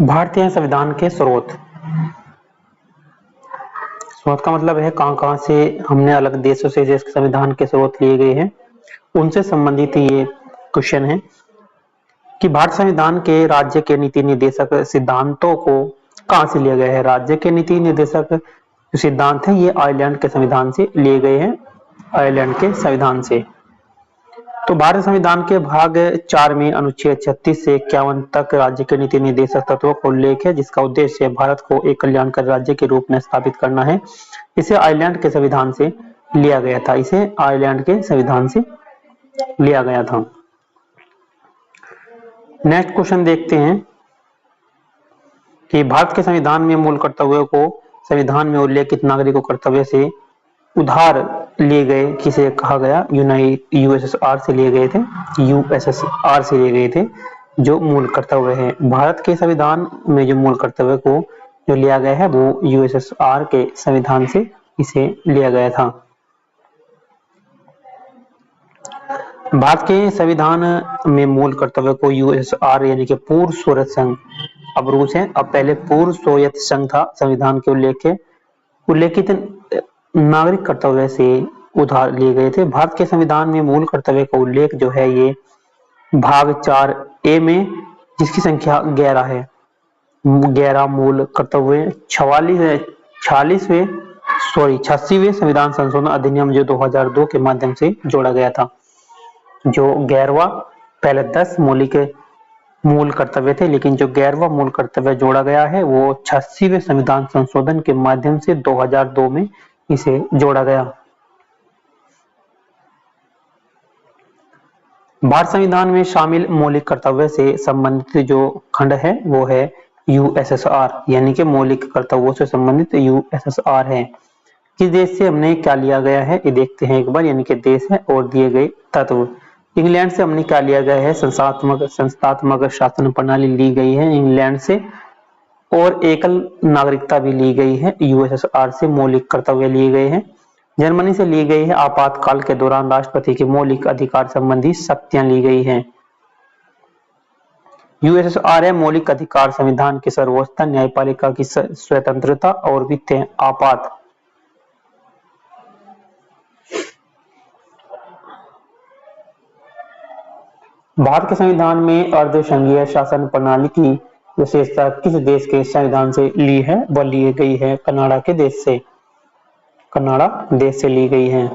भारतीय संविधान के स्रोत। स्रोत का मतलब है कहां से हमने अलग देशों से जिस संविधान के स्रोत लिए गए हैं उनसे संबंधित ये क्वेश्चन है कि भारत संविधान के राज्य के नीति निर्देशक सिद्धांतों को कहां से लिया गया है। राज्य के नीति निर्देशक सिद्धांत है ये आयरलैंड के संविधान से लिए गए हैं, आयरलैंड के संविधान से। तो भारत संविधान के भाग 4 में अनुच्छेद 36 से 51 तक राज्य के नीति निर्देशक तत्वों का उल्लेख है, जिसका उद्देश्य भारत को एक कल्याणकारी राज्य के रूप में स्थापित करना है। इसे आयरलैंड के संविधान से लिया गया था, इसे आयरलैंड के संविधान से लिया गया था। नेक्स्ट क्वेश्चन देखते हैं कि भारत के संविधान में मूल कर्तव्यों को संविधान में उल्लेखित नागरिकों कर्तव्य से उधार लिए गए किसे कहा गया। यूएसएसआर से लिए गए थे, यूएसएसआर से लिए गए थे जो मूल कर्तव्य है। भारत के संविधान में जो मूल कर्तव्य को जो लिया गया है वो यूएसएसआर के संविधान से इसे लिया गया था। भारत के संविधान में मूल कर्तव्य को यूएसएसआर यानी कि पूर्व सोवियत संघ, अब रूस है, अब पहले पूर्व सोवियत संघ था, संविधान के उल्लेखित नागरिक कर्तव्य से उधार लिए गए थे। भारत के संविधान में मूल कर्तव्य का उल्लेख जो है ये भाग 4A में, जिसकी संख्या 11 है। 11 मूल कर्तव्य 86वें संविधान संशोधन अधिनियम जो 2002 के माध्यम से जोड़ा गया था। जो 11वां, पहले 10 मौलिक मूल कर्तव्य थे, लेकिन जो 11वां मूल कर्तव्य जोड़ा गया है वो 86वें संविधान संशोधन के माध्यम से 2002 में इसे जोड़ा गया। भारत संविधान में शामिल मौलिक कर्तव्य से संबंधित जो खंड है वो है यूएसएसआर, यानी कि मौलिक कर्तव्यों से संबंधित यूएसएसआर है। किस देश से हमने क्या लिया गया है ये देखते हैं एक बार, यानी कि देश है और दिए गए तत्व। इंग्लैंड से हमने क्या लिया गया है, संस्थात्मक शासन प्रणाली ली गई है इंग्लैंड से, और एकल नागरिकता भी ली गई है। यूएसएसआर से मौलिक कर्तव्य लिए गए हैं। जर्मनी से ली गई है आपातकाल के दौरान राष्ट्रपति के मौलिक अधिकार संबंधी शक्तियां ली गई हैं। यूएसएसआर है मौलिक अधिकार, संविधान की सर्वोच्चता, न्यायपालिका की स्वतंत्रता और वित्तीय आपात। भारत के संविधान में अर्धसंघीय शासन प्रणाली की विशेषता किस देश के संविधान से ली है, वह ली गई है कनाडा के देश से, कनाडा देश से ली गई है।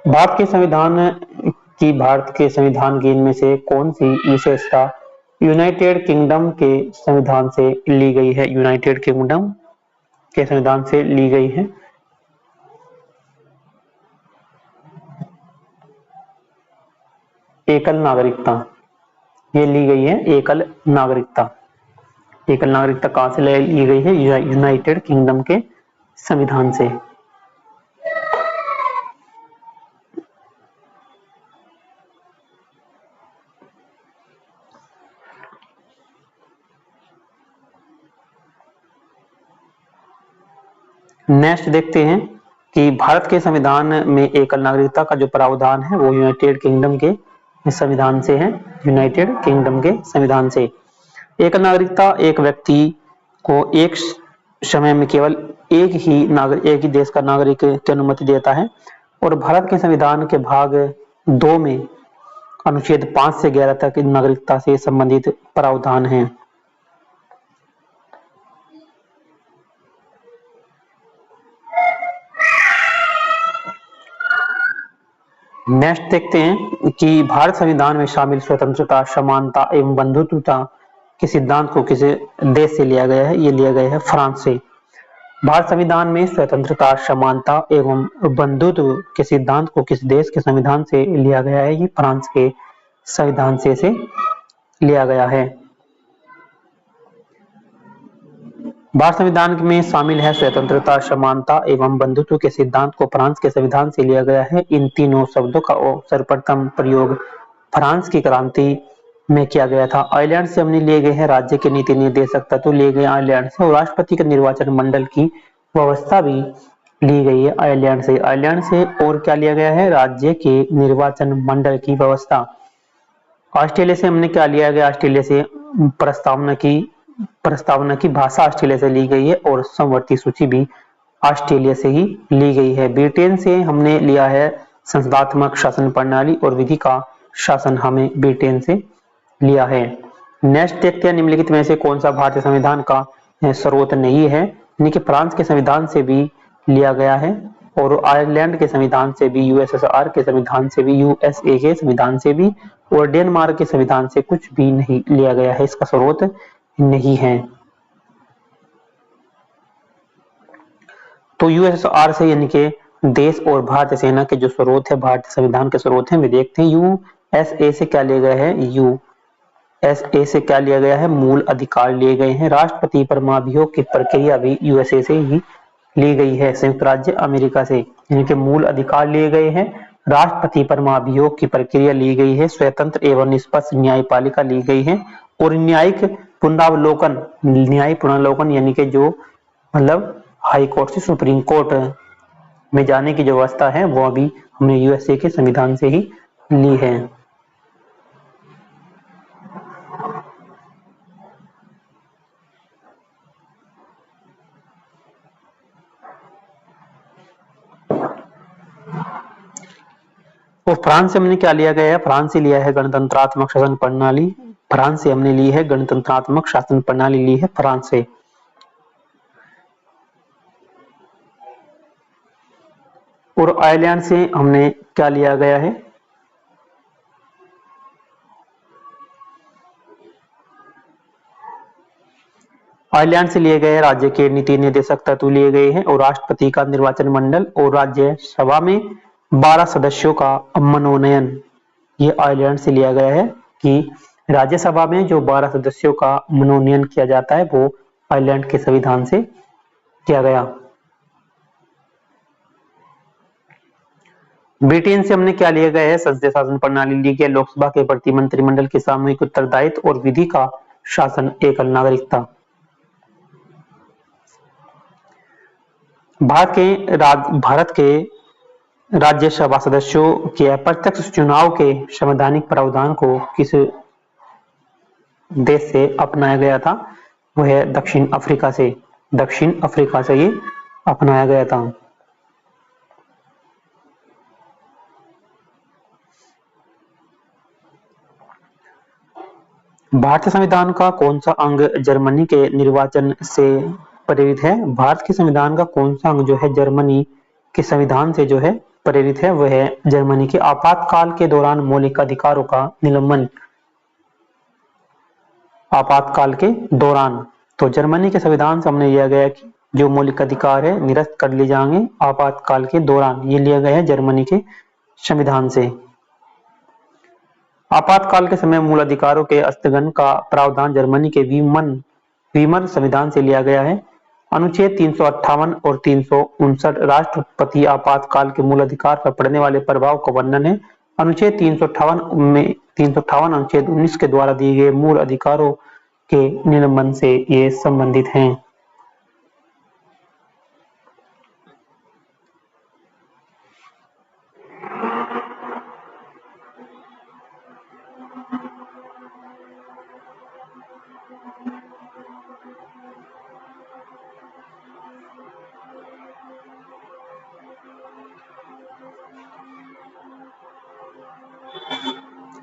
भारत के संविधान की इनमें से कौन सी विशेषता यूनाइटेड किंगडम के संविधान से ली गई है। यूनाइटेड किंगडम के संविधान से ली गई है। एकल नागरिकता, ये ली गई है एकल नागरिकता। एकल नागरिकता कहां से ली गई है, यूनाइटेड किंगडम के संविधान से। नेक्स्ट देखते हैं कि भारत के संविधान में एकल नागरिकता का जो प्रावधान है वो यूनाइटेड किंगडम के संविधान से है, यूनाइटेड किंगडम के संविधान से। एकल नागरिकता एक व्यक्ति को एक समय में केवल एक ही देश का नागरिक की अनुमति देता है, और भारत के संविधान के भाग 2 में अनुच्छेद 5 से 11 तक नागरिकता से संबंधित प्रावधान है। नेक्स्ट देखते हैं कि भारत संविधान में शामिल स्वतंत्रता, समानता एवं बंधुत्वता के सिद्धांत को किस देश से लिया गया है, ये लिया गया है फ्रांस से। भारत संविधान में स्वतंत्रता, समानता एवं बंधुत्व के सिद्धांत को किस देश के संविधान से लिया गया है, ये फ्रांस के संविधान से लिया गया है। भारत संविधान में शामिल है स्वतंत्रता, समानता एवं बंधुत्व के सिद्धांत को फ्रांस के संविधान से लिया गया है। इन तीनों शब्दों का सर्वप्रथम प्रयोग फ्रांस की क्रांति में किया गया था। आयरलैंड से हमने लिए गए हैं राज्य के नीति निर्देशक तत्व लिए गए आयरलैंड से, और राष्ट्रपति के निर्वाचन मंडल की व्यवस्था भी ली गई है आयरलैंड से। आयरलैंड से और क्या लिया गया है, राज्य के निर्वाचन मंडल की व्यवस्था। ऑस्ट्रेलिया से हमने क्या लिया गया, ऑस्ट्रेलिया से प्रस्तावना की भाषा ऑस्ट्रेलिया से ली गई है और समवर्ती सूची भी ऑस्ट्रेलिया से ही ली गई है। ब्रिटेन से हमने लिया है संसदात्मक शासन प्रणाली और विधि का शासन हमें ब्रिटेन से लिया है। नेक्स्ट देखते हैं निम्नलिखित में से कौन सा भारतीय संविधान का स्रोत नहीं है, यानी कि फ्रांस के संविधान से भी लिया गया है और आयरलैंड के संविधान से भी, यूएसएसआर के संविधान से भी, यूएसए के संविधान से भी और डेनमार्क के संविधान से कुछ भी नहीं लिया गया है, इसका स्रोत नहीं है। तो यूएसएसआर से यानी कि देश और भारतीय सेना के जो स्रोत है, भारतीय संविधान के स्रोत हैं, वे देखते हैं। यूएसए से क्या लिया गया है, यूएसए से क्या लिया गया है, मूल अधिकार लिए गए हैं। राष्ट्रपति पर महाभियोग की प्रक्रिया भी यूएसए से ही ली गई है, संयुक्त राज्य अमेरिका से, यानी कि मूल अधिकार लिए गए हैं, राष्ट्रपति पर महाभियोग की प्रक्रिया ली गई है, स्वतंत्र एवं निष्पक्ष न्यायपालिका ली गई है और न्यायिक पुनर्वलोकन यानी कि जो मतलब हाई कोर्ट से सुप्रीम कोर्ट में जाने की जो व्यवस्था है वो अभी हमने यूएसए के संविधान से ही ली है। और फ्रांस से हमने क्या लिया गया है, फ्रांस से लिया है गणतंत्रात्मक शासन प्रणाली, फ्रांस से हमने ली है गणतंत्रात्मक शासन प्रणाली ली है फ्रांस से। और आयरलैंड से हमने क्या लिया गया है, आयरलैंड से लिए गए राज्य के नीति निर्देशक तत्व लिए गए हैं और राष्ट्रपति का निर्वाचन मंडल और राज्यसभा में 12 सदस्यों का मनोनयन, ये आयरलैंड से लिया गया है कि राज्यसभा में जो 12 सदस्यों का मनोनयन किया जाता है वो आयरलैंड के संविधान से किया गया। ब्रिटेन से हमने क्या लिया गया है, संसदीय शासन प्रणाली ली गई, लोकसभा के प्रति मंत्रिमंडल के सामूहिक उत्तरदायित्व और विधि का शासन, एकल नागरिकता। भारत के राज्यसभा सदस्यों के अप्रत्यक्ष चुनाव के संवैधानिक प्रावधान को किस देश से अपनाया गया था, वह है दक्षिण अफ्रीका से, दक्षिण अफ्रीका से ये अपनाया गया था। भारतीय संविधान का कौन सा अंग जर्मनी के निर्वाचन से प्रेरित है, भारत के संविधान का कौन सा अंग जो है जर्मनी के संविधान से जो है प्रेरित है, वह है जर्मनी के आपातकाल के दौरान मौलिक अधिकारों का निलंबन, आपातकाल के दौरान। तो जर्मनी के संविधान से हमने लिया गया कि जो मौलिक अधिकार है निरस्त कर लिए जाएंगे आपातकाल के दौरान, ये लिया गया है जर्मनी के संविधान से। आपातकाल के समय मूल अधिकारों के स्थगन का प्रावधान जर्मनी के वीमर संविधान से लिया गया है। अनुच्छेद 358 और 359 राष्ट्रपति आपातकाल के मूल अधिकार पर पड़ने वाले प्रभाव का वर्णन है। अनुच्छेद 358 अनुच्छेद 19 के द्वारा दिए गए मूल अधिकारों के निलंबन से ये संबंधित हैं।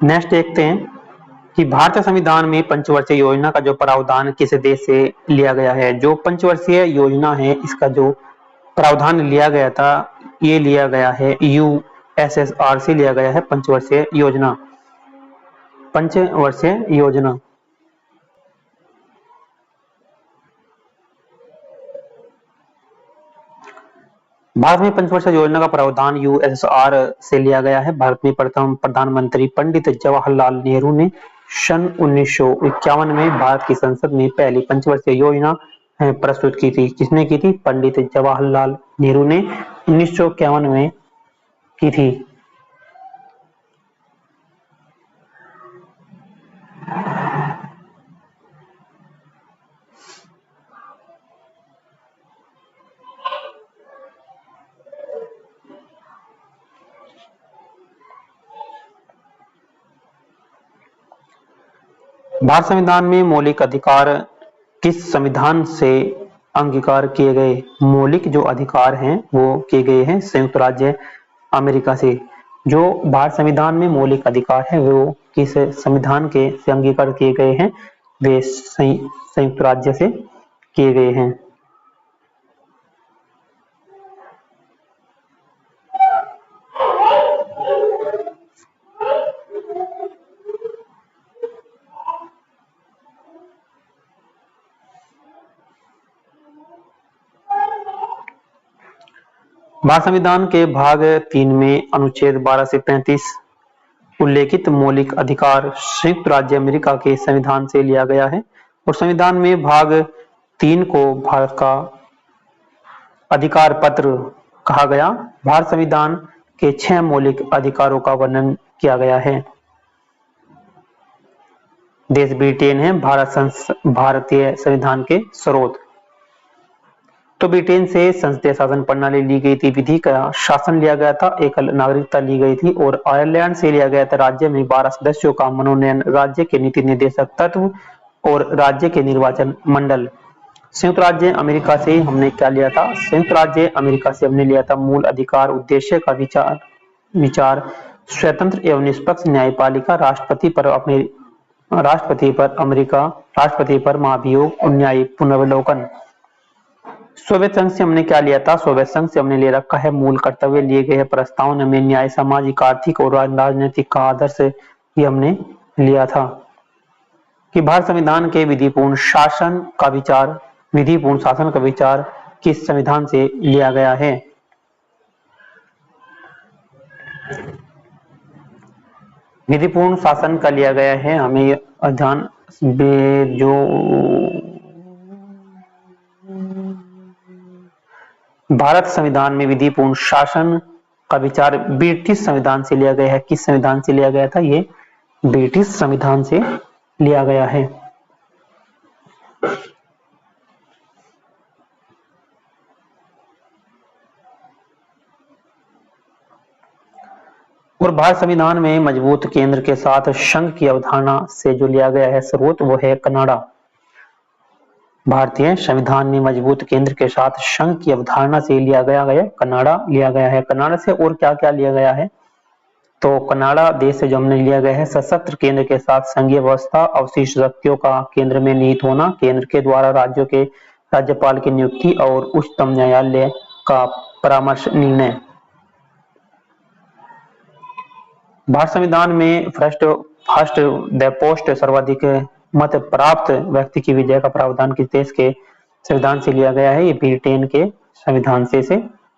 नेक्स्ट देखते हैं कि भारतीय संविधान में पंचवर्षीय योजना का जो प्रावधान किस देश से लिया गया है। जो पंचवर्षीय योजना है इसका जो प्रावधान लिया गया था, ये लिया गया है यूएसएसआर से लिया गया है पंचवर्षीय योजना, पंचवर्षीय योजना। भारत में पंचवर्षीय योजना का प्रावधान यूएसएसआर से लिया गया है। भारत में प्रथम प्रधानमंत्री पंडित जवाहरलाल नेहरू ने सन 1951 में भारत की संसद में पहली पंचवर्षीय योजना प्रस्तुत की थी। किसने की थी? पंडित जवाहरलाल नेहरू ने 1951 में की थी। भारत संविधान में मौलिक अधिकार किस संविधान से अंगीकार किए गए? मौलिक जो अधिकार हैं वो किए गए हैं संयुक्त राज्य अमेरिका से। जो भारत संविधान में मौलिक अधिकार है वो किस संविधान के से अंगीकार किए गए हैं? वे संयुक्त राज्य से किए गए हैं। भारत संविधान के भाग 3 में अनुच्छेद 12 से 35 उल्लेखित मौलिक अधिकार संयुक्त राज्य अमेरिका के संविधान से लिया गया है और संविधान में भाग 3 को भारत का अधिकार पत्र कहा गया। भारत संविधान के 6 मौलिक अधिकारों का वर्णन किया गया है। देश ब्रिटेन है भारतीय संविधान के स्रोत। तो ब्रिटेन से संसदीय शासन प्रणाली ली गई थी, विधि का शासन लिया गया था, एकल नागरिकता ली गई थी और आयरलैंड से लिया गया था राज्य में 12 सदस्यों का मनोनयन, राज्य के नीति निर्देशक तत्व और राज्य के निर्वाचन मंडल। संयुक्त राज्य अमेरिका से हमने क्या लिया था? संयुक्त राज्य अमेरिका से हमने लिया था मूल अधिकार, उद्देश्य का विचार स्वतंत्र एवं निष्पक्ष न्यायपालिका, राष्ट्रपति पर महाभियोग और न्यायी पुनर्वलोकन। सोवियत संघ से हमने क्या लिया था? सोवियत संघ से हमने ले रखा है मूल कर्तव्य, लिए गए हैं प्रस्तावना में न्याय, सामाजिक, आर्थिक और राजनीतिक का आदर्श ये हमने लिया था। कि भारत संविधान के विधिपूर्ण शासन का विचार किस संविधान से लिया गया है? विधिपूर्ण शासन का लिया गया है हमें ध्यान जो भारत संविधान में विधिपूर्ण शासन का विचार ब्रिटिश संविधान से लिया गया है। किस संविधान से लिया गया था? ये ब्रिटिश संविधान से लिया गया है। और भारत संविधान में मजबूत केंद्र के साथ संघ की अवधारणा से जो लिया गया है स्रोत वो है कनाडा। भारतीय संविधान में मजबूत केंद्र के साथ संघ की अवधारणा से लिया गया है कनाडा लिया गया है। कनाडा से और क्या क्या लिया गया है? तो कनाडा देश से जो हमने लिया गया है सशस्त्र केंद्र के साथ संघीय व्यवस्था, अवशिष्ट शक्तियों का केंद्र में निहित होना, केंद्र के द्वारा राज्यों के राज्यपाल की नियुक्ति और उच्चतम न्यायालय का परामर्श निर्णय। भारत संविधान में फर्स्ट द पोस्ट सर्वाधिक मत प्राप्त व्यक्ति की विजय का प्रावधान किस देश के संविधान से लिया गया है? ये ब्रिटेन के संविधान से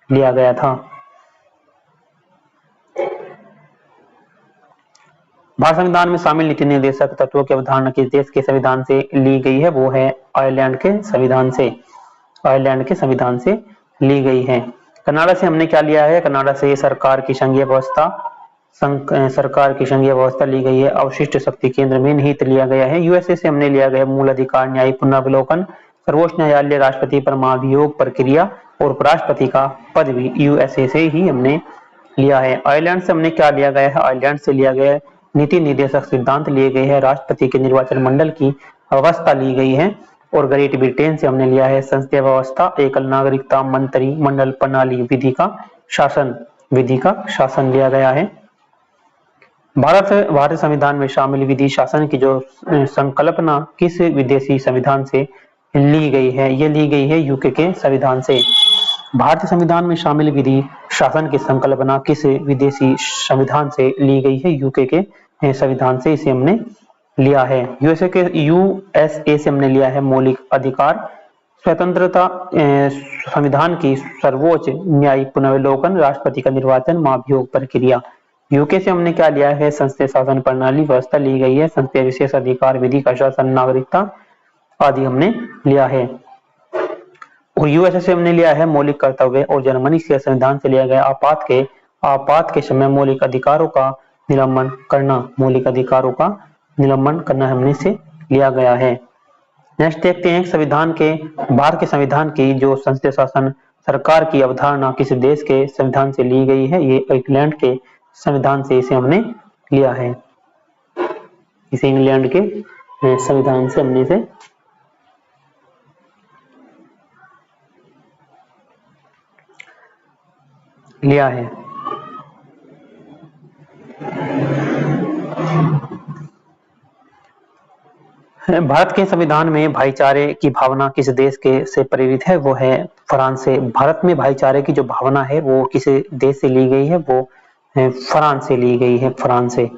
लिया गया था। भारत संविधान में शामिल नीति निर्देशक तत्वों की अवधारणा किस देश के संविधान से ली गई है? वो है आयरलैंड के संविधान से ली गई है। कनाडा से हमने क्या लिया है? कनाडा से सरकार की संघीय व्यवस्था ली गई है, अवशिष्ट शक्ति केंद्र में निहित लिया गया है। यूएसए से हमने लिया गया मूल अधिकार, न्यायिक पुनर्वलोकन, सर्वोच्च न्यायालय, राष्ट्रपति पर महाभियोग प्रक्रिया और उपराष्ट्रपति का पद भी यूएसए से ही हमने लिया है। आयरलैंड से हमने क्या लिया गया है? आयरलैंड से लिया गया नीति निर्देशक सिद्धांत लिए गए हैं, राष्ट्रपति के निर्वाचन मंडल की अवस्था ली गई है। और ग्रेट ब्रिटेन से हमने लिया है संसदीय व्यवस्था, एकल नागरिकता, मंत्री मंडल प्रणाली, विधि का शासन लिया गया है। भारतीय संविधान में शामिल विधि शासन की जो संकल्पना किस विदेशी संविधान से ली गई है? ये ली गई है यूके के संविधान से। भारतीय संविधान में शामिल विधि शासन की संकल्पना किस विदेशी संविधान से ली गई है? यूके के संविधान से इसे हमने लिया है। यूएसए से हमने लिया है मौलिक अधिकार, स्वतंत्रता, संविधान की सर्वोच्च न्यायिक पुनर्वलोकन, राष्ट्रपति का निर्वाचन, महाभियोग प्रक्रिया। यूके से हमने क्या लिया है? संसदीय शासन प्रणाली व्यवस्था ली गई है, संसदीय विशेष अधिकार, विधि का शासन, नागरिकता आदि हमने लिया है। और यूएसए से हमने लिया है मौलिक कर्तव्य और जर्मनी से संविधान से लिया गया आपात के समय मौलिक अधिकारों का निलंबन करना हमने से लिया गया है। नेक्स्ट देखते हैं भारत के संविधान की जो संसदीय शासन सरकार की अवधारणा किस देश के संविधान से ली गई है? ये इंग्लैंड के संविधान से इसे हमने लिया है। इसे इंग्लैंड के संविधान से हमने से लिया है। भारत के संविधान में भाईचारे की भावना किस देश के से प्रेरित है? वो है फ्रांस से। भारत में भाईचारे की जो भावना है वो किस देश से ली गई है? वो फ्रांस से ली गई है, फ्रांस से।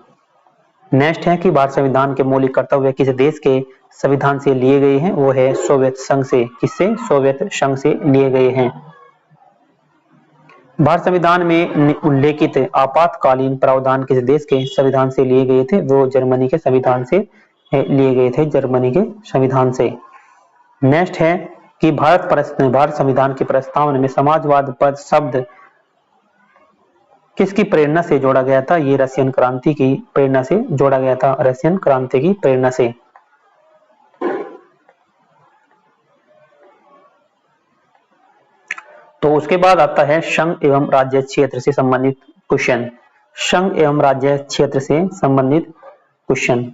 नेक्स्ट है कि भारत संविधान के मौलिक कर्तव्य किस देश के संविधान से लिए गए हैं? वो है सोवियत संघ से। किससे? सोवियत संघ से लिए गए हैं। भारत संविधान में उल्लेखित आपातकालीन प्रावधान किस देश के संविधान से लिए गए थे? वो जर्मनी के संविधान से लिए गए थे, जर्मनी के संविधान से। नेक्स्ट है कि भारत संविधान के प्रस्तावना में समाजवाद पद शब्द किसकी प्रेरणा से जोड़ा गया था? ये रशियन क्रांति की प्रेरणा से जोड़ा गया था, रशियन क्रांति की प्रेरणा से। तो उसके बाद आता है संघ एवं राज्य क्षेत्र से संबंधित क्वेश्चन। संघ एवं राज्य क्षेत्र से संबंधित क्वेश्चन।